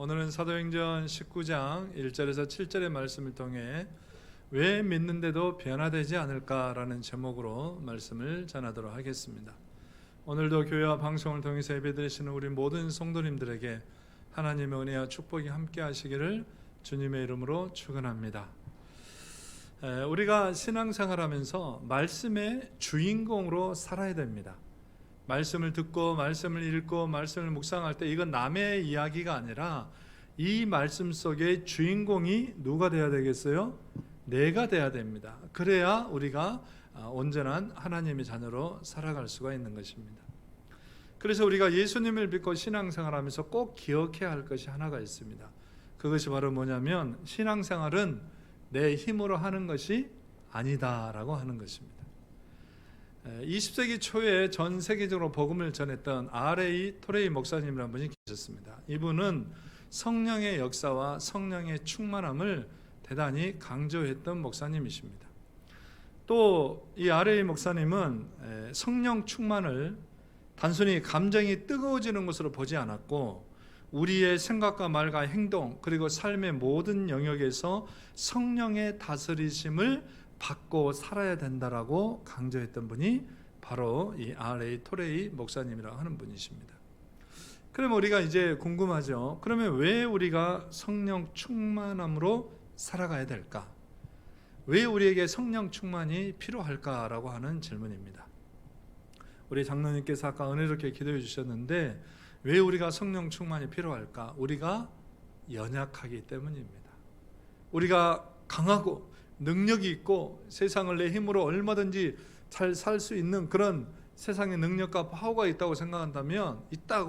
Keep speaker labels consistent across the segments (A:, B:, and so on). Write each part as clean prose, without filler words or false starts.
A: 오늘은 사도행전 19장 1절에서 7절의 말씀을 통해 왜 믿는데도 변화되지 않을까라는 제목으로 말씀을 전하도록 하겠습니다. 오늘도 교회와 방송을 통해서 예배드리시는 우리 모든 성도님들에게 하나님의 은혜와 축복이 함께 하시기를 주님의 이름으로 축원합니다. 우리가 신앙생활하면서 말씀의 주인공으로 살아야 됩니다. 말씀을 듣고 말씀을 읽고 말씀을 묵상할 때 이건 남의 이야기가 아니라 이 말씀 속의 주인공이 누가 돼야 되겠어요? 내가 돼야 됩니다. 그래야 우리가 온전한 하나님의 자녀로 살아갈 수가 있는 것입니다. 그래서 우리가 예수님을 믿고 신앙생활하면서 꼭 기억해야 할 것이 하나가 있습니다. 그것이 바로 뭐냐면 신앙생활은 내 힘으로 하는 것이 아니다라고 하는 것입니다. 20세기 초에 전 세계적으로 복음을 전했던 R.A. 토레이 목사님이라는 분이 계셨습니다. 이분은 성령의 역사와 성령의 충만함을 대단히 강조했던 목사님이십니다. 또 이 R.A. 목사님은 성령 충만을 단순히 감정이 뜨거워지는 것으로 보지 않았고 우리의 생각과 말과 행동 그리고 삶의 모든 영역에서 성령의 다스리심을 받고 살아야 된다라고 강조했던 분이 바로 이 R.A. 토레이 목사님이라고 하는 분이십니다. 그럼 우리가 이제 궁금하죠. 그러면 왜 우리가 성령 충만함으로 살아가야 될까? 왜 우리에게 성령 충만이 필요할까라고 하는 질문입니다. 우리 장로님께서 아까 은혜롭게 기도해 주셨는데 왜 우리가 성령 충만이 필요할까? 우리가 연약하기 때문입니다. 우리가 강하고 능력이 있고 세상을 내 힘으로 얼마든지 잘 살 수 있는 그런 세상의 능력과 파워가 있다고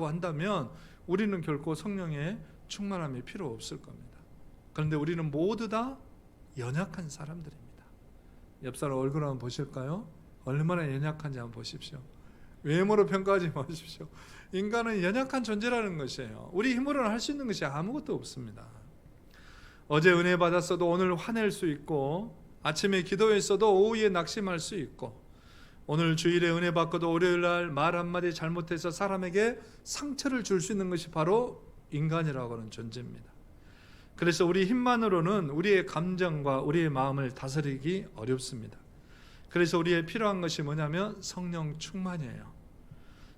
A: 한다면 우리는 결코 성령의 충만함이 필요 없을 겁니다. 그런데 우리는 모두 다 연약한 사람들입니다. 옆 사람 얼굴 한번 보실까요? 얼마나 연약한지 한번 보십시오. 외모로 평가하지 마십시오. 인간은 연약한 존재라는 것이에요. 우리 힘으로는 할 수 있는 것이 아무것도 없습니다. 어제 은혜 받았어도 오늘 화낼 수 있고 아침에 기도했어도 오후에 낙심할 수 있고 오늘 주일에 은혜 받고도 월요일날 말 한마디 잘못해서 사람에게 상처를 줄 수 있는 것이 바로 인간이라고 하는 존재입니다. 그래서 우리 힘만으로는 우리의 감정과 우리의 마음을 다스리기 어렵습니다. 그래서 우리의 필요한 것이 뭐냐면 성령 충만이에요.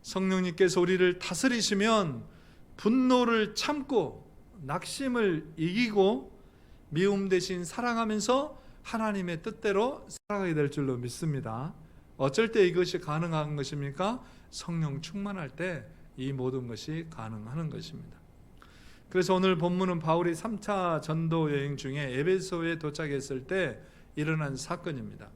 A: 성령님께서 우리를 다스리시면 분노를 참고 낙심을 이기고 미움 대신 사랑하면서 하나님의 뜻대로 살아가게 될 줄로 믿습니다. 어쩔 때 이것이 가능한 것입니까? 성령 충만할 때 이 모든 것이 가능한 것입니다. 그래서 오늘 본문은 바울이 3차 전도 여행 중에 에베소에 도착했을 때 일어난 사건입니다.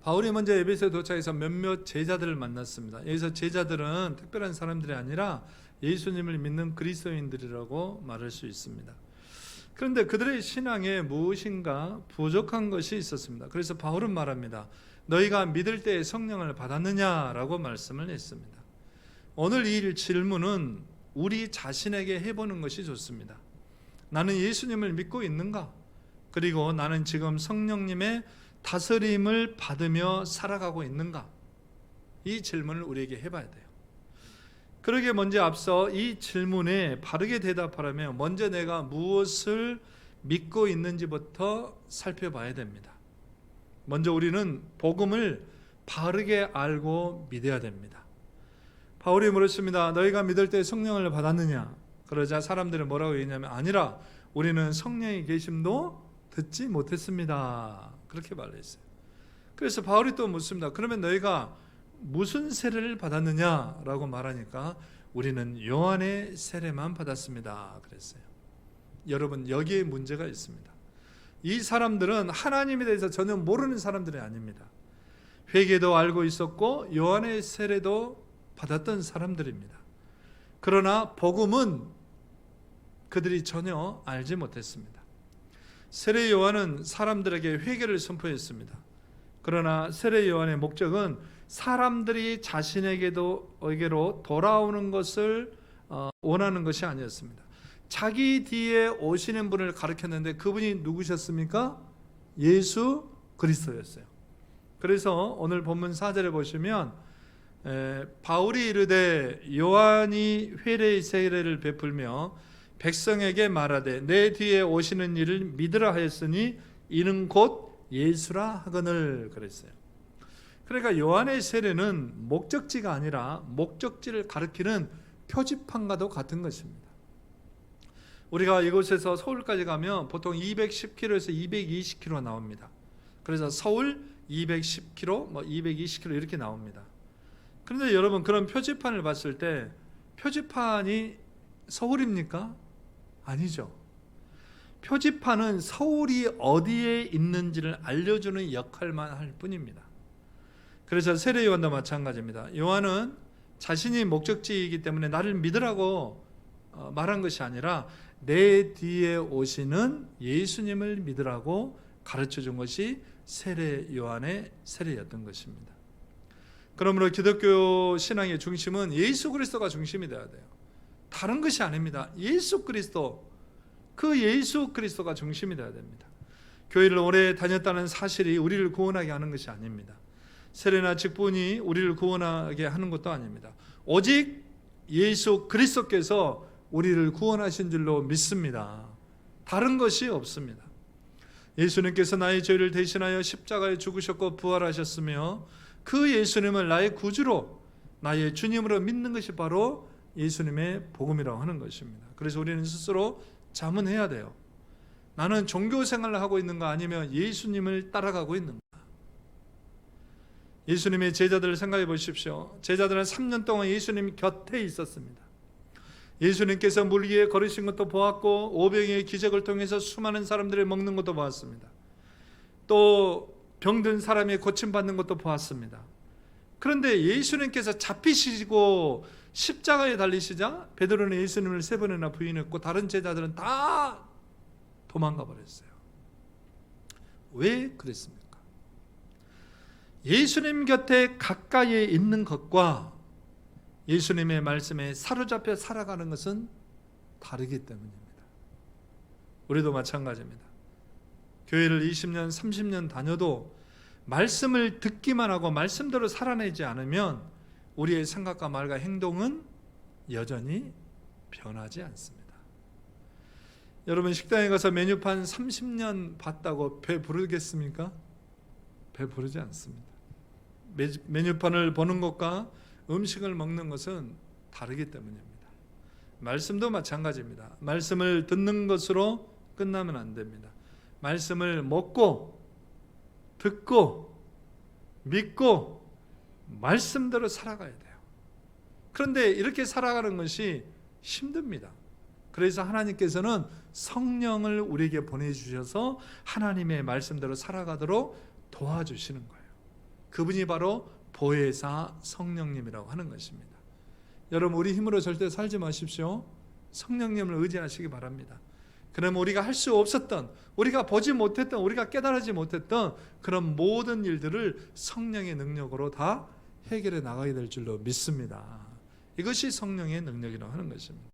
A: 바울이 먼저 에베소에 도착해서 몇몇 제자들을 만났습니다. 여기서 제자들은 특별한 사람들이 아니라 예수님을 믿는 그리스도인들이라고 말할 수 있습니다. 그런데 그들의 신앙에 무엇인가 부족한 것이 있었습니다. 그래서 바울은 말합니다. 너희가 믿을 때 성령을 받았느냐라고 말씀을 했습니다. 오늘 이 질문은 우리 자신에게 해보는 것이 좋습니다. 나는 예수님을 믿고 있는가? 그리고 나는 지금 성령님의 다스림을 받으며 살아가고 있는가? 이 질문을 우리에게 해봐야 돼요. 그러기에 먼저 앞서 이 질문에 바르게 대답하려면 먼저 내가 무엇을 믿고 있는지부터 살펴봐야 됩니다. 먼저 우리는 복음을 바르게 알고 믿어야 됩니다. 바울이 물었습니다. 너희가 믿을 때 성령을 받았느냐? 그러자 사람들은 뭐라고 얘기냐면 아니라 우리는 성령의 계심도 듣지 못했습니다. 그렇게 말했어요. 그래서 바울이 또 묻습니다. 그러면 너희가 무슨 세례를 받았느냐라고 말하니까 우리는 요한의 세례만 받았습니다. 그랬어요. 여러분 여기에 문제가 있습니다. 이 사람들은 하나님에 대해서 전혀 모르는 사람들이 아닙니다. 회개도 알고 있었고 요한의 세례도 받았던 사람들입니다. 그러나 복음은 그들이 전혀 알지 못했습니다. 세례 요한은 사람들에게 회개를 선포했습니다. 그러나 세례 요한의 목적은 사람들이 자신에게로 돌아오는 것을 원하는 것이 아니었습니다. 자기 뒤에 오시는 분을 가르쳤는데 그분이 누구셨습니까? 예수 그리스도였어요. 그래서 오늘 본문 4절에 보시면 바울이 이르되 요한이 회례의 세례를 베풀며 백성에게 말하되 내 뒤에 오시는 이를 믿으라 하였으니 이는 곧 예수라 하거늘 그랬어요. 그러니까 요한의 세례는 목적지가 아니라 목적지를 가리키는 표지판과도 같은 것입니다. 우리가 이곳에서 서울까지 가면 보통 210km에서 220km 나옵니다. 그래서 서울 210km, 220km 이렇게 나옵니다. 그런데 여러분, 그런 표지판을 봤을 때 표지판이 서울입니까? 아니죠. 표지판은 서울이 어디에 있는지를 알려주는 역할만 할 뿐입니다. 그래서 세례 요한도 마찬가지입니다. 요한은 자신이 목적지이기 때문에 나를 믿으라고 말한 것이 아니라 내 뒤에 오시는 예수님을 믿으라고 가르쳐 준 것이 세례 요한의 세례였던 것입니다. 그러므로 기독교 신앙의 중심은 예수 그리스도가 중심이 되어야 돼요. 다른 것이 아닙니다. 예수 그리스도, 그 예수 그리스도가 중심이 되어야 됩니다. 교회를 오래 다녔다는 사실이 우리를 구원하게 하는 것이 아닙니다. 세례나 직분이 우리를 구원하게 하는 것도 아닙니다. 오직 예수 그리스도께서 우리를 구원하신 줄로 믿습니다. 다른 것이 없습니다. 예수님께서 나의 죄를 대신하여 십자가에 죽으셨고 부활하셨으며 그 예수님을 나의 구주로, 나의 주님으로 믿는 것이 바로 예수님의 복음이라고 하는 것입니다. 그래서 우리는 스스로 자문해야 돼요. 나는 종교 생활을 하고 있는가, 아니면 예수님을 따라가고 있는가? 예수님의 제자들을 생각해 보십시오. 제자들은 3년 동안 예수님 곁에 있었습니다. 예수님께서 물 위에 걸으신 것도 보았고 오병이의 기적을 통해서 수많은 사람들을 먹는 것도 보았습니다. 또 병든 사람이 고침받는 것도 보았습니다. 그런데 예수님께서 잡히시고 십자가에 달리시자 베드로는 예수님을 3번이나 부인했고 다른 제자들은 다 도망가 버렸어요. 왜 그랬습니까? 예수님 곁에 가까이에 있는 것과 예수님의 말씀에 사로잡혀 살아가는 것은 다르기 때문입니다. 우리도 마찬가지입니다. 교회를 20년, 30년 다녀도 말씀을 듣기만 하고 말씀대로 살아내지 않으면 우리의 생각과 말과 행동은 여전히 변하지 않습니다. 여러분, 식당에 가서 메뉴판 30년 봤다고 배 부르겠습니까? 배 부르지 않습니다. 메뉴판을 보는 것과 음식을 먹는 것은 다르기 때문입니다. 말씀도 마찬가지입니다. 말씀을 듣는 것으로 끝나면 안 됩니다. 말씀을 먹고 듣고 믿고 말씀대로 살아가야 돼요. 그런데 이렇게 살아가는 것이 힘듭니다. 그래서 하나님께서는 성령을 우리에게 보내주셔서 하나님의 말씀대로 살아가도록 도와주시는 거예요. 그분이 바로 보혜사 성령님이라고 하는 것입니다. 여러분, 우리 힘으로 절대 살지 마십시오. 성령님을 의지하시기 바랍니다. 그러면 우리가 할 수 없었던, 우리가 보지 못했던, 우리가 깨달지 못했던 그런 모든 일들을 성령의 능력으로 다 해결해 나가게 될 줄로 믿습니다. 이것이 성령의 능력이라고 하는 것입니다.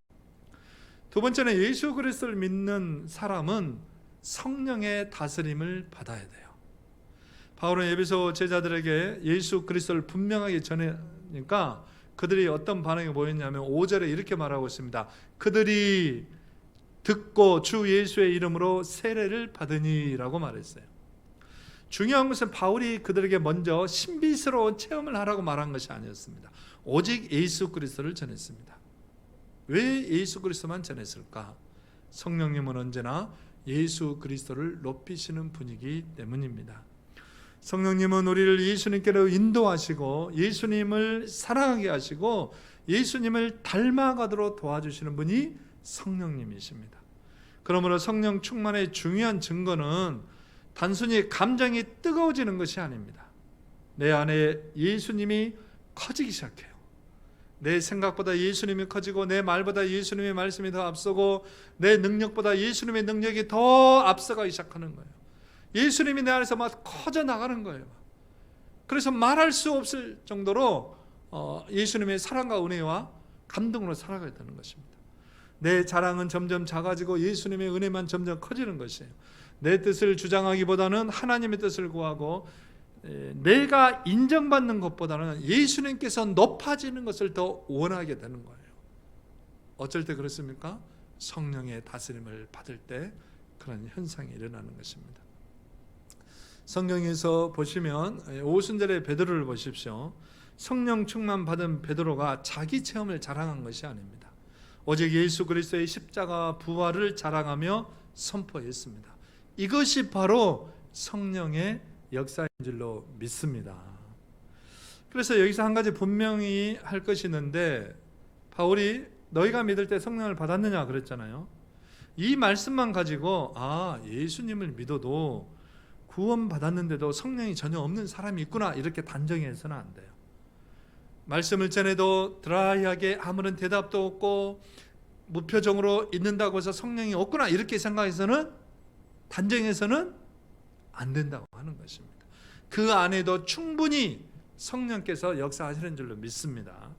A: 두 번째는 예수 그리스도를 믿는 사람은 성령의 다스림을 받아야 돼요. 바울은 에베소 제자들에게 예수 그리스도를 분명하게 전하니까 그들이 어떤 반응이 보였냐면 5절에 이렇게 말하고 있습니다. 그들이 듣고 주 예수의 이름으로 세례를 받으니라고 말했어요. 중요한 것은 바울이 그들에게 먼저 신비스러운 체험을 하라고 말한 것이 아니었습니다. 오직 예수 그리스도를 전했습니다. 왜 예수 그리스도만 전했을까? 성령님은 언제나 예수 그리스도를 높이시는 분이기 때문입니다. 성령님은 우리를 예수님께로 인도하시고 예수님을 사랑하게 하시고 예수님을 닮아가도록 도와주시는 분이 성령님이십니다. 그러므로 성령 충만의 중요한 증거는 단순히 감정이 뜨거워지는 것이 아닙니다. 내 안에 예수님이 커지기 시작해요. 내 생각보다 예수님이 커지고 내 말보다 예수님의 말씀이 더 앞서고 내 능력보다 예수님의 능력이 더 앞서가기 시작하는 거예요. 예수님이 내 안에서 막 커져 나가는 거예요. 그래서 말할 수 없을 정도로 예수님의 사랑과 은혜와 감동으로 살아가야 되는 것입니다. 내 자랑은 점점 작아지고 예수님의 은혜만 점점 커지는 것이에요. 내 뜻을 주장하기보다는 하나님의 뜻을 구하고 내가 인정받는 것보다는 예수님께서 높아지는 것을 더 원하게 되는 거예요. 어쩔 때 그렇습니까? 성령의 다스림을 받을 때 그런 현상이 일어나는 것입니다. 성경에서 보시면 오순절의 베드로를 보십시오. 성령 충만 받은 베드로가 자기 체험을 자랑한 것이 아닙니다. 오직 예수 그리스도의 십자가 부활을 자랑하며 선포했습니다. 이것이 바로 성령의 역사인 줄로 믿습니다. 그래서 여기서 한 가지 분명히 할 것이 있는데, 바울이 너희가 믿을 때 성령을 받았느냐 그랬잖아요. 이 말씀만 가지고 예수님을 믿어도 구원 받았는데도 성령이 전혀 없는 사람이 있구나 이렇게 단정해서는 안 돼요. 말씀을 전해도 드라이하게 아무런 대답도 없고 무표정으로 있는다고 해서 성령이 없구나 이렇게 생각해서는, 단정해서는 안 된다고 하는 것입니다. 그 안에도 충분히 성령께서 역사하시는 줄로 믿습니다.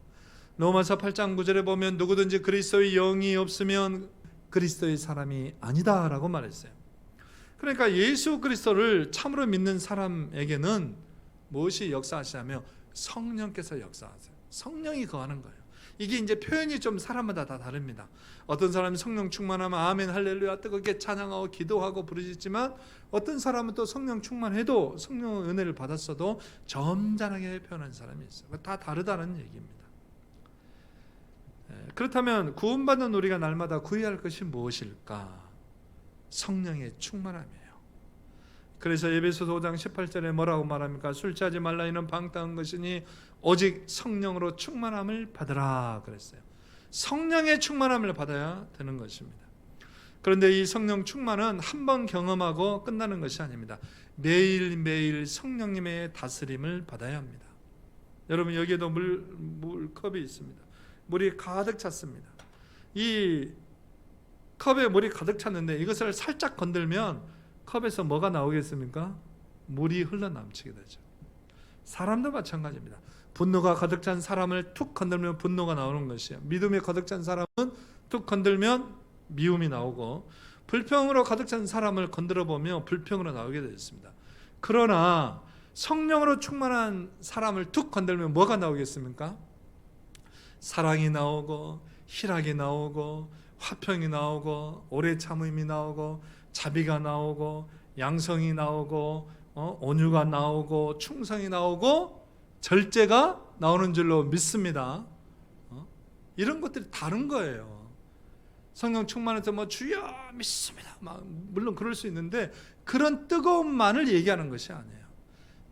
A: 로마서 8장 9절에 보면 누구든지 그리스도의 영이 없으면 그리스도의 사람이 아니다라고 말했어요. 그러니까 예수 그리스도를 참으로 믿는 사람에게는 무엇이 역사하시냐면 성령께서 역사하세요. 성령이 거하는 거예요. 이게 이제 표현이 좀 사람마다 다 다릅니다. 어떤 사람은 성령 충만하면 아멘 할렐루야 뜨겁게 찬양하고 기도하고 부르짖지만, 어떤 사람은 또 성령 충만해도 성령 은혜를 받았어도 점잖하게 표현하는 사람이 있어요. 다 다르다는 얘기입니다. 그렇다면 구원받는 우리가 날마다 구해야 할 것이 무엇일까? 성령의 충만함이에요. 그래서 에베소서 5장 18절에 뭐라고 말합니까? 술 취하지 말라 이는 방탕한 것이니 오직 성령으로 충만함을 받으라 그랬어요. 성령의 충만함을 받아야 되는 것입니다. 그런데 이 성령 충만은 한 번 경험하고 끝나는 것이 아닙니다. 매일매일 성령님의 다스림을 받아야 합니다. 여러분, 여기에도 물컵이 있습니다. 물이 가득 찼습니다. 이 컵에 물이 가득 찼는데 이것을 살짝 건들면 컵에서 뭐가 나오겠습니까? 물이 흘러넘치게 되죠. 사람도 마찬가지입니다. 분노가 가득 찬 사람을 툭 건들면 분노가 나오는 것이에요. 믿음에 가득 찬 사람은 툭 건들면 미움이 나오고, 불평으로 가득 찬 사람을 건드려 보면 불평으로 나오게 되어 있습니다. 그러나 성령으로 충만한 사람을 툭 건들면 뭐가 나오겠습니까? 사랑이 나오고, 희락이 나오고, 화평이 나오고, 오래 참음이 나오고, 자비가 나오고, 양성이 나오고, 온유가 나오고, 충성이 나오고, 절제가 나오는 줄로 믿습니다. 이런 것들이 다른 거예요. 성령 충만해서 주여 믿습니다, 물론 그럴 수 있는데 그런 뜨거움만을 얘기하는 것이 아니에요.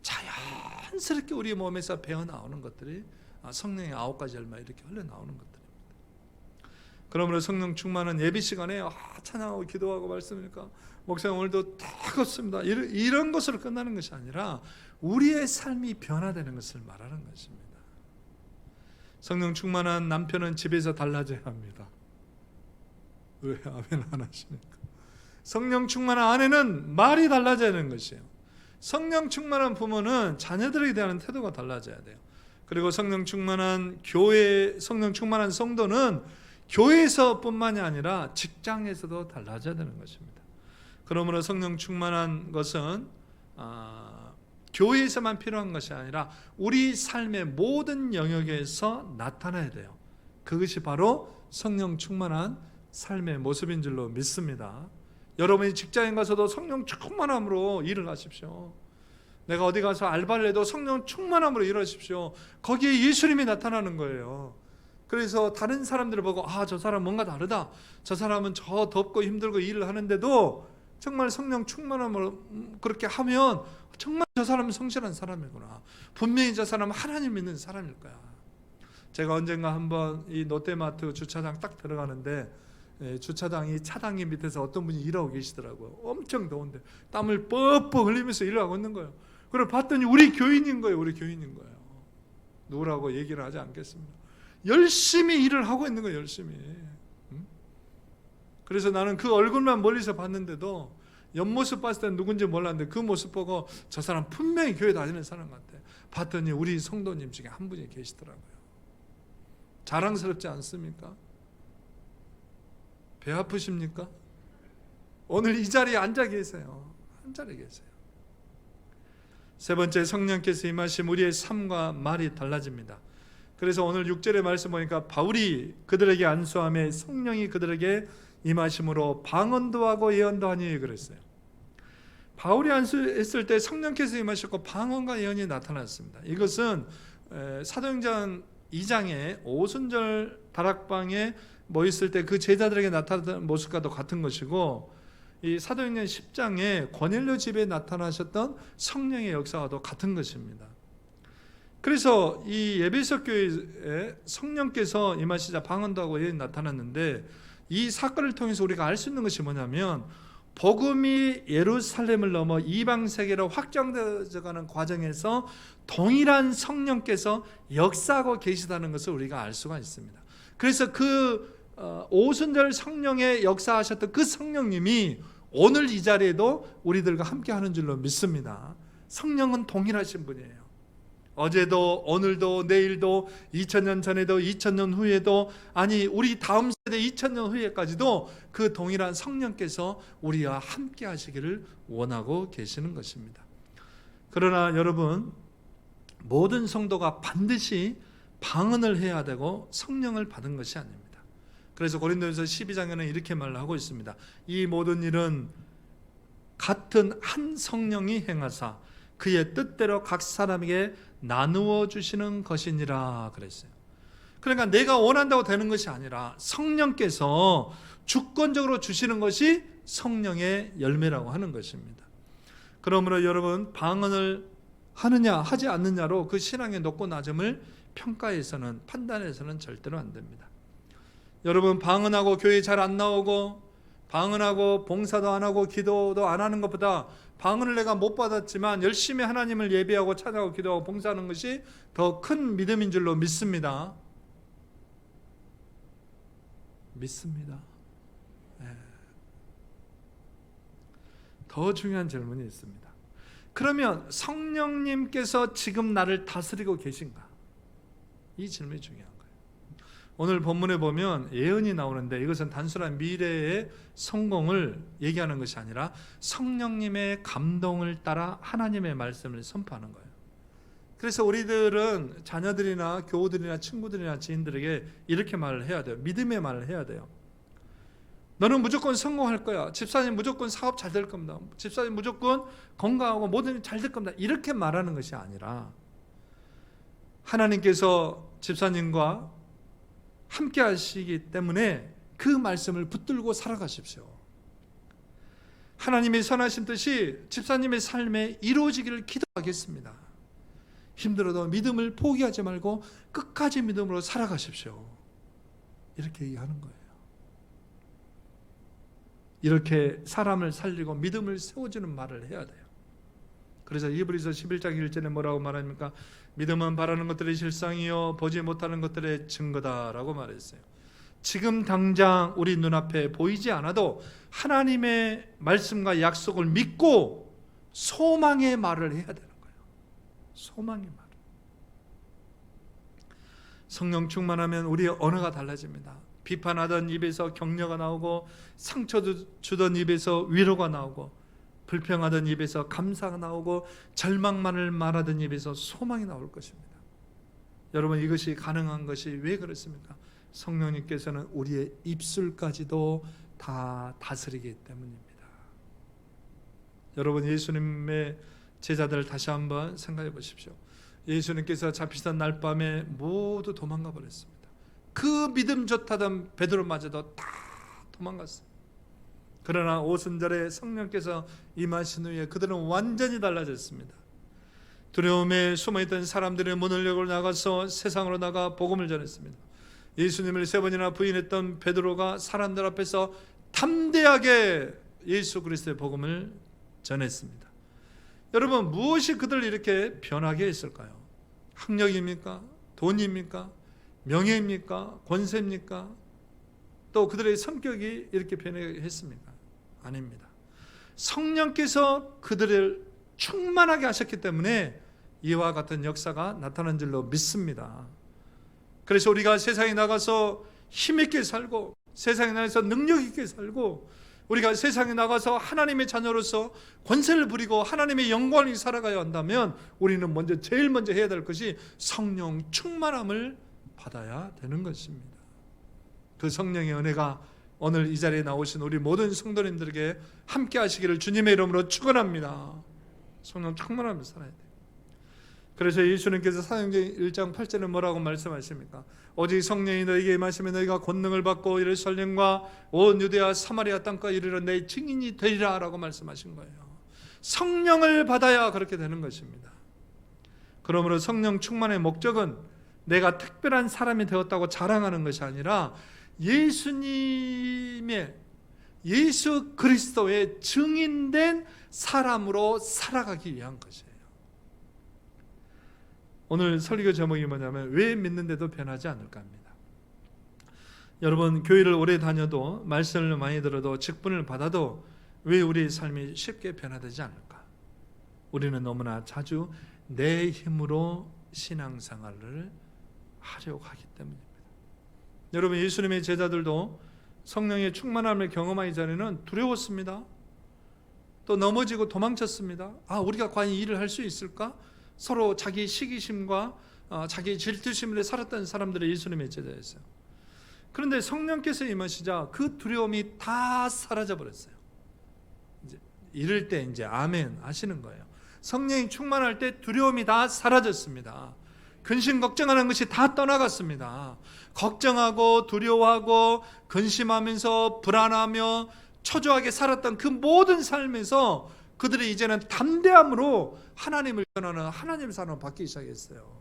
A: 자연스럽게 우리 몸에서 배어 나오는 것들이 성령의 9가지 열매 이렇게 흘러나오는 것들입니다. 그러므로 성령 충만은 예비 시간에 찬양하고 기도하고 말씀하니까 목사님 오늘도 뜨겁습니다, 이런 것으로 끝나는 것이 아니라 우리의 삶이 변화되는 것을 말하는 것입니다. 성령 충만한 남편은 집에서 달라져야 합니다. 왜 아멘 안 하십니까? 성령 충만한 아내는 말이 달라져야 하는 것이에요. 성령 충만한 부모는 자녀들에게 대한 태도가 달라져야 돼요. 그리고 성령 충만한 교회, 성령 충만한 성도는 교회에서뿐만이 아니라 직장에서도 달라져야 되는 것입니다. 그러므로 성령 충만한 것은 교회에서만 필요한 것이 아니라 우리 삶의 모든 영역에서 나타나야 돼요. 그것이 바로 성령 충만한 삶의 모습인 줄로 믿습니다. 여러분이 직장에 가서도 성령 충만함으로 일을 하십시오. 내가 어디 가서 알바를 해도 성령 충만함으로 일하십시오. 거기에 예수님이 나타나는 거예요. 그래서 다른 사람들을 보고 저 사람 뭔가 다르다, 저 사람은 저 덥고 힘들고 일을 하는데도 정말 성령 충만함으로 그렇게 하면 정말 저 사람은 성실한 사람이구나, 분명히 저 사람은 하나님 믿는 사람일 거야. 제가 언젠가 한번 이 롯데마트 주차장 딱 들어가는데 주차장이 차단기 밑에서 어떤 분이 일하고 계시더라고요. 엄청 더운데 땀을 뻑뻑 흘리면서 일을 하고 있는 거예요. 그걸 봤더니 우리 교인인 거예요. 우리 교인인 거예요. 누구라고 얘기를 하지 않겠습니다. 열심히 일을 하고 있는 거예요. 열심히. 그래서 나는 그 얼굴만 멀리서 봤는데도 옆모습 봤을 때 누군지 몰랐는데 그 모습 보고 저 사람 분명히 교회 다니는 사람 같아. 봤더니 우리 성도님 중에 한 분이 계시더라고요. 자랑스럽지 않습니까? 배 아프십니까? 오늘 이 자리에 앉아 계세요. 한 자리에 계세요. 세 번째, 성령께서 임하시면 우리의 삶과 말이 달라집니다. 그래서 오늘 6절의 말씀 보니까 바울이 그들에게 안수하며 성령이 그들에게 임하심으로 방언도 하고 예언도 하니 그랬어요. 바울이 안수했을 때 성령께서 임하셨고 방언과 예언이 나타났습니다. 이것은 사도행전 2장에 오순절 다락방에 모였을 때 그 제자들에게 나타났던 모습과도 같은 것이고, 이 사도행전 10장에 고넬료 집에 나타나셨던 성령의 역사와도 같은 것입니다. 그래서 이 에베소 교회에 성령께서 임하시자 방언도 하고 예언이 나타났는데, 이 사건을 통해서 우리가 알 수 있는 것이 뭐냐면, 복음이 예루살렘을 넘어 이방 세계로 확장되어가는 과정에서 동일한 성령께서 역사하고 계시다는 것을 우리가 알 수가 있습니다. 그래서 그 오순절 성령의 역사하셨던 그 성령님이 오늘 이 자리에도 우리들과 함께 하는 줄로 믿습니다. 성령은 동일하신 분이에요. 어제도 오늘도 내일도 2000년 전에도 2000년 후에도, 아니 우리 다음 세대 2000년 후에까지도 그 동일한 성령께서 우리와 함께 하시기를 원하고 계시는 것입니다. 그러나 여러분, 모든 성도가 반드시 방언을 해야 되고 성령을 받은 것이 아닙니다. 그래서 고린도전서 12장에는 이렇게 말을 하고 있습니다. 이 모든 일은 같은 한 성령이 행하사 그의 뜻대로 각 사람에게 나누어 주시는 것이니라 그랬어요. 그러니까 내가 원한다고 되는 것이 아니라 성령께서 주권적으로 주시는 것이 성령의 열매라고 하는 것입니다. 그러므로 여러분, 방언을 하느냐 하지 않느냐로 그 신앙의 높고 낮음을 평가해서는, 판단해서는 절대로 안 됩니다. 여러분, 방언하고 교회 잘 안 나오고 방언하고 봉사도 안 하고 기도도 안 하는 것보다 방언을 내가 못 받았지만 열심히 하나님을 예배하고 찬양하고 기도하고 봉사하는 것이 더 큰 믿음인 줄로 믿습니다. 믿습니다. 더 중요한 질문이 있습니다. 그러면 성령님께서 지금 나를 다스리고 계신가? 이 질문이 중요한 거예요. 오늘 본문에 보면 예언이 나오는데, 이것은 단순한 미래의 성공을 얘기하는 것이 아니라 성령님의 감동을 따라 하나님의 말씀을 선포하는 거예요. 그래서 우리들은 자녀들이나 교우들이나 친구들이나 지인들에게 이렇게 말을 해야 돼요. 믿음의 말을 해야 돼요. 너는 무조건 성공할 거야. 집사님 무조건 사업 잘 될 겁니다. 집사님 무조건 건강하고 모든 일 잘 될 겁니다. 이렇게 말하는 것이 아니라, 하나님께서 집사님과 함께 하시기 때문에 그 말씀을 붙들고 살아가십시오. 하나님의 선하신 뜻이 집사님의 삶에 이루어지기를 기도하겠습니다. 힘들어도 믿음을 포기하지 말고 끝까지 믿음으로 살아가십시오. 이렇게 얘기하는 거예요. 이렇게 사람을 살리고 믿음을 세워주는 말을 해야 돼요. 그래서 히브리서 11장 1절에 뭐라고 말합니까? 믿음은 바라는 것들의 실상이요 보지 못하는 것들의 증거다라고 말했어요. 지금 당장 우리 눈앞에 보이지 않아도 하나님의 말씀과 약속을 믿고 소망의 말을 해야 되는 거예요. 소망의 말. 성령 충만하면 우리의 언어가 달라집니다. 비판하던 입에서 격려가 나오고, 상처 주던 입에서 위로가 나오고, 불평하던 입에서 감사가 나오고, 절망만을 말하던 입에서 소망이 나올 것입니다. 여러분, 이것이 가능한 것이 왜 그렇습니까? 성령님께서는 우리의 입술까지도 다 다스리기 때문입니다. 여러분, 예수님의 제자들을 다시 한번 생각해 보십시오. 예수님께서 잡히던 날 밤에 모두 도망가 버렸습니다. 그 믿음 좋다던 베드로마저도 다 도망갔어요. 그러나 오순절에 성령께서 임하신 후에 그들은 완전히 달라졌습니다. 두려움에 숨어있던 사람들의 문을 열고 나가서 세상으로 나가 복음을 전했습니다. 예수님을 3번이나 부인했던 베드로가 사람들 앞에서 담대하게 예수 그리스도의 복음을 전했습니다. 여러분, 무엇이 그들을 이렇게 변하게 했을까요? 학력입니까? 돈입니까? 명예입니까? 권세입니까? 또 그들의 성격이 이렇게 변하게 했습니까? 아닙니다. 성령께서 그들을 충만하게 하셨기 때문에 이와 같은 역사가 나타난 줄로 믿습니다. 그래서 우리가 세상에 나가서 힘있게 살고, 세상에 나가서 능력 있게 살고, 우리가 세상에 나가서 하나님의 자녀로서 권세를 부리고 하나님의 영광을 살아가야 한다면, 우리는 제일 먼저 해야 될 것이 성령 충만함을 받아야 되는 것입니다. 그 성령의 은혜가 오늘 이 자리에 나오신 우리 모든 성도님들에게 함께 하시기를 주님의 이름으로 축원합니다. 성령 충만하며 살아야 돼요. 그래서 예수님께서 사도행전 1장 8절에 뭐라고 말씀하십니까? 오직 성령이 너희에게 임하시면 너희가 권능을 받고 예루살렘과 온 유대와 사마리아 땅까지 이르러 내 증인이 되리라 라고 말씀하신 거예요. 성령을 받아야 그렇게 되는 것입니다. 그러므로 성령 충만의 목적은 내가 특별한 사람이 되었다고 자랑하는 것이 아니라 예수 그리스도의 증인된 사람으로 살아가기 위한 것이에요. 오늘 설교 제목이 뭐냐면 왜 믿는데도 변하지 않을까 합니다. 여러분, 교회를 오래 다녀도 말씀을 많이 들어도 직분을 받아도 왜 우리 삶이 쉽게 변화되지 않을까? 우리는 너무나 자주 내 힘으로 신앙생활을 하려고 하기 때문입니다. 여러분, 예수님의 제자들도 성령의 충만함을 경험하기 전에는 두려웠습니다. 또 넘어지고 도망쳤습니다. 우리가 과연 이 일을 할 수 있을까? 서로 자기 시기심과 자기 질투심으로 살았던 사람들이 예수님의 제자였어요. 그런데 성령께서 임하시자 그 두려움이 다 사라져 버렸어요. 이럴 때 이제 아멘 하시는 거예요. 성령이 충만할 때 두려움이 다 사라졌습니다. 근심 걱정하는 것이 다 떠나갔습니다. 걱정하고 두려워하고 근심하면서 불안하며 초조하게 살았던 그 모든 삶에서 그들이 이제는 담대함으로 하나님을 전하는 하나님의 사람으로 바뀌기 시작했어요.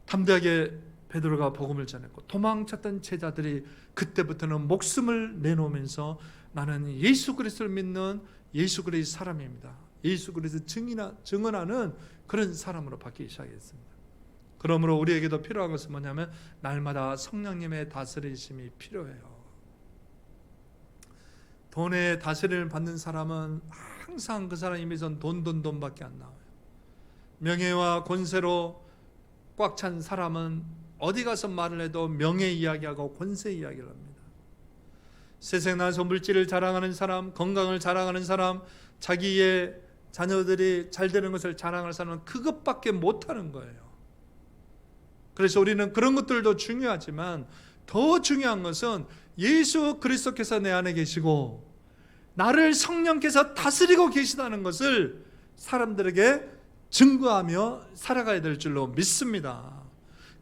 A: 담대하게 베드로가 복음을 전했고 도망쳤던 제자들이 그때부터는 목숨을 내놓으면서 나는 예수 그리스도를 믿는 예수 그리스도 사람입니다. 예수 그리스도 증언하는 그런 사람으로 바뀌기 시작했습니다. 그러므로 우리에게도 필요한 것은 뭐냐면 날마다 성령님의 다스리심이 필요해요. 돈의 다스림을 받는 사람은 항상 그 사람 입에선 돈밖에 안 나와요. 명예와 권세로 꽉 찬 사람은 어디 가서 말을 해도 명예 이야기하고 권세 이야기를 합니다. 세상 나서 물질을 자랑하는 사람, 건강을 자랑하는 사람, 자기의 자녀들이 잘 되는 것을 자랑하는 사람은 그것밖에 못하는 거예요. 그래서 우리는 그런 것들도 중요하지만 더 중요한 것은 예수 그리스도께서 내 안에 계시고 나를 성령께서 다스리고 계시다는 것을 사람들에게 증거하며 살아가야 될 줄로 믿습니다.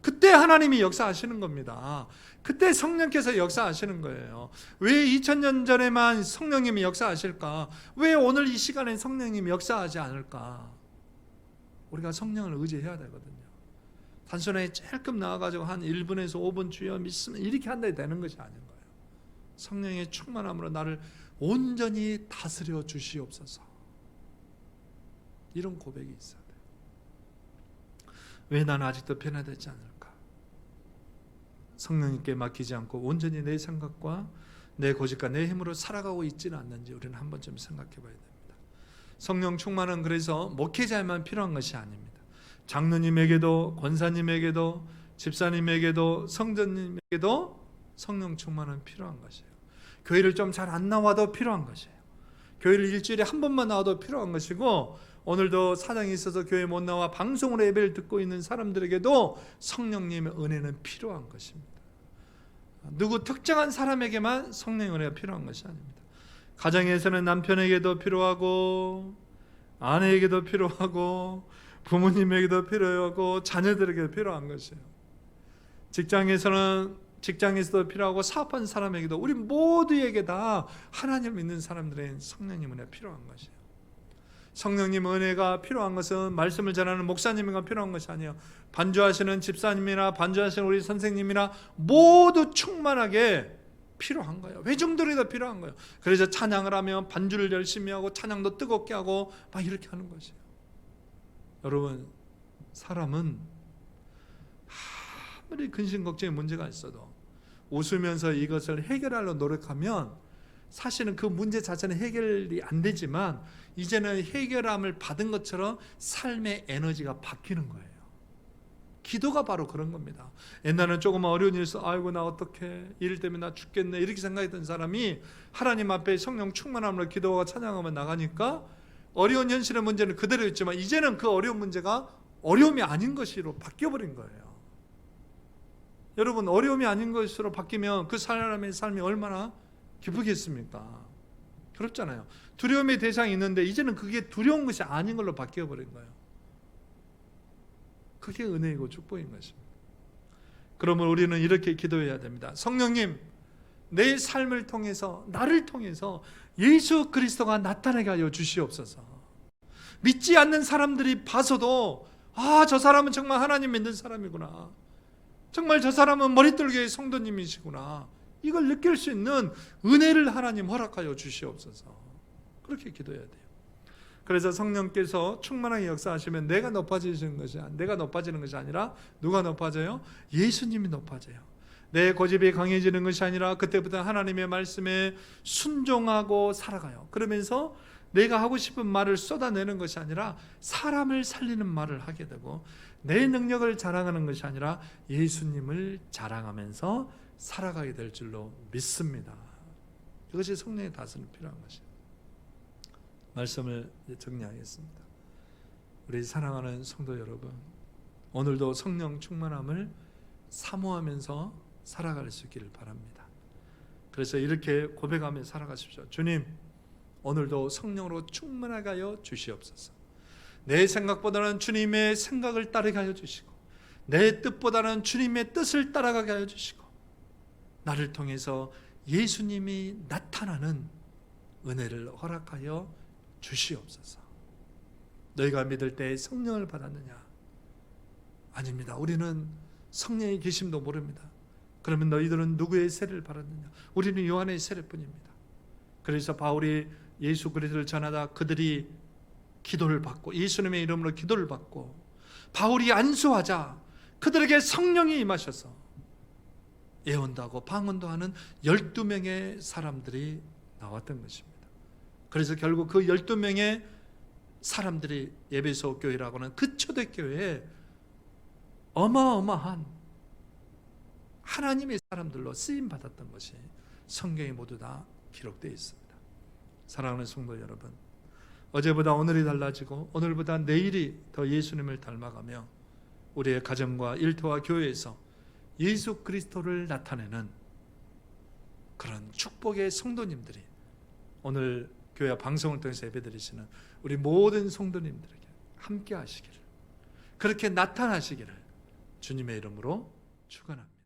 A: 그때 하나님이 역사하시는 겁니다. 그때 성령께서 역사하시는 거예요. 왜 2000년 전에만 성령님이 역사하실까? 왜 오늘 이 시간에 성령님이 역사하지 않을까? 우리가 성령을 의지해야 되거든요. 단순하게 조금 나와가지고 한 1분에서 5분 주여 믿으면 이렇게 한다 되는 것이 아닌 거예요. 성령의 충만함으로 나를 온전히 다스려 주시옵소서. 이런 고백이 있어야 돼요. 왜 나는 아직도 변화되지 않을까? 성령님께 맡기지 않고 온전히 내 생각과 내 고집과 내 힘으로 살아가고 있지는 않는지 우리는 한 번쯤 생각해 봐야 됩니다. 성령 충만은 그래서 목회자에만 필요한 것이 아닙니다. 장로님에게도 권사님에게도 집사님에게도 성전님에게도 성령 충만은 필요한 것이에요. 교회를 좀 잘 안 나와도 필요한 것이에요. 교회를 일주일에 한 번만 나와도 필요한 것이고 오늘도 사정이 있어서 교회 못 나와 방송으로 예배를 듣고 있는 사람들에게도 성령님의 은혜는 필요한 것입니다. 누구 특정한 사람에게만 성령의 은혜가 필요한 것이 아닙니다. 가정에서는 남편에게도 필요하고 아내에게도 필요하고 부모님에게도 필요하고 자녀들에게도 필요한 것이에요. 직장에서도 필요하고 사업하는 사람에게도 우리 모두에게 다 하나님을 믿는 사람들의 성령님 은혜가 필요한 것이에요. 성령님 은혜가 필요한 것은 말씀을 전하는 목사님이 필요한 것이 아니에요. 반주하시는 집사님이나 반주하시는 우리 선생님이나 모두 충만하게 필요한 거예요. 회중들에도 필요한 거예요. 그래서 찬양을 하면 반주를 열심히 하고 찬양도 뜨겁게 하고 막 이렇게 하는 것이에요. 여러분, 사람은 아무리 근심 걱정의 문제가 있어도 웃으면서 이것을 해결하려 노력하면 사실은 그 문제 자체는 해결이 안 되지만 이제는 해결함을 받은 것처럼 삶의 에너지가 바뀌는 거예요. 기도가 바로 그런 겁니다. 옛날에는 조금만 어려운 일 있어 아이고 나 어떡해 일 때문에 나 죽겠네 이렇게 생각했던 사람이 하나님 앞에 성령 충만함으로 기도하고 찬양하면 나가니까 어려운 현실의 문제는 그대로 있지만 이제는 그 어려운 문제가 어려움이 아닌 것으로 바뀌어버린 거예요. 여러분 어려움이 아닌 것으로 바뀌면 그 사람의 삶이 얼마나 기쁘겠습니까? 그렇잖아요. 두려움의 대상이 있는데 이제는 그게 두려운 것이 아닌 걸로 바뀌어버린 거예요. 그게 은혜이고 축복인 것입니다. 그러면 우리는 이렇게 기도해야 됩니다. 성령님, 내 삶을 통해서, 나를 통해서 예수 그리스도가 나타나게 하여 주시옵소서. 믿지 않는 사람들이 봐서도 저 사람은 정말 하나님 믿는 사람이구나, 정말 저 사람은 머리뚫개의 성도님이시구나, 이걸 느낄 수 있는 은혜를 하나님 허락하여 주시옵소서. 그렇게 기도해야 돼요. 그래서 성령께서 충만하게 역사하시면 내가 높아지는 것이 아니라 누가 높아져요? 예수님이 높아져요. 내 고집이 강해지는 것이 아니라 그때부터 하나님의 말씀에 순종하고 살아가요. 그러면서 내가 하고 싶은 말을 쏟아내는 것이 아니라 사람을 살리는 말을 하게 되고, 내 능력을 자랑하는 것이 아니라 예수님을 자랑하면서 살아가게 될 줄로 믿습니다. 이것이 성령의 다스림이 필요한 것이에요. 말씀을 정리하겠습니다. 우리 사랑하는 성도 여러분, 오늘도 성령 충만함을 사모하면서 살아갈 수 있기를 바랍니다. 그래서 이렇게 고백하며 살아가십시오. 주님, 오늘도 성령으로 충만하게 하여 주시옵소서. 내 생각보다는 주님의 생각을 따르게 하여 주시고, 내 뜻보다는 주님의 뜻을 따라가게 하여 주시고, 나를 통해서 예수님이 나타나는 은혜를 허락하여 주시옵소서. 너희가 믿을 때 성령을 받았느냐? 아닙니다. 우리는 성령의 계심도 모릅니다. 그러면 너희들은 누구의 세례를 받았느냐? 우리는 요한의 세례뿐입니다. 그래서 바울이 예수 그리스도를 전하다 그들이 기도를 받고, 예수님의 이름으로 기도를 받고, 바울이 안수하자 그들에게 성령이 임하셔서 예언도 하고 방언도 하는 12명의 사람들이 나왔던 것입니다. 그래서 결국 그 12명의 사람들이 에베소 교회라고 하는 그 초대교회에 어마어마한 하나님의 사람들로 쓰임받았던 것이 성경에 모두 다 기록되어 있습니다. 사랑하는 성도 여러분, 어제보다 오늘이 달라지고 오늘보다 내일이 더 예수님을 닮아가며 우리의 가정과 일터와 교회에서 예수 그리스도를 나타내는 그런 축복의 성도님들이 오늘 교회 방송을 통해서 예배드리시는 우리 모든 성도님들에게 함께 하시기를, 그렇게 나타나시기를 주님의 이름으로 축원합니다.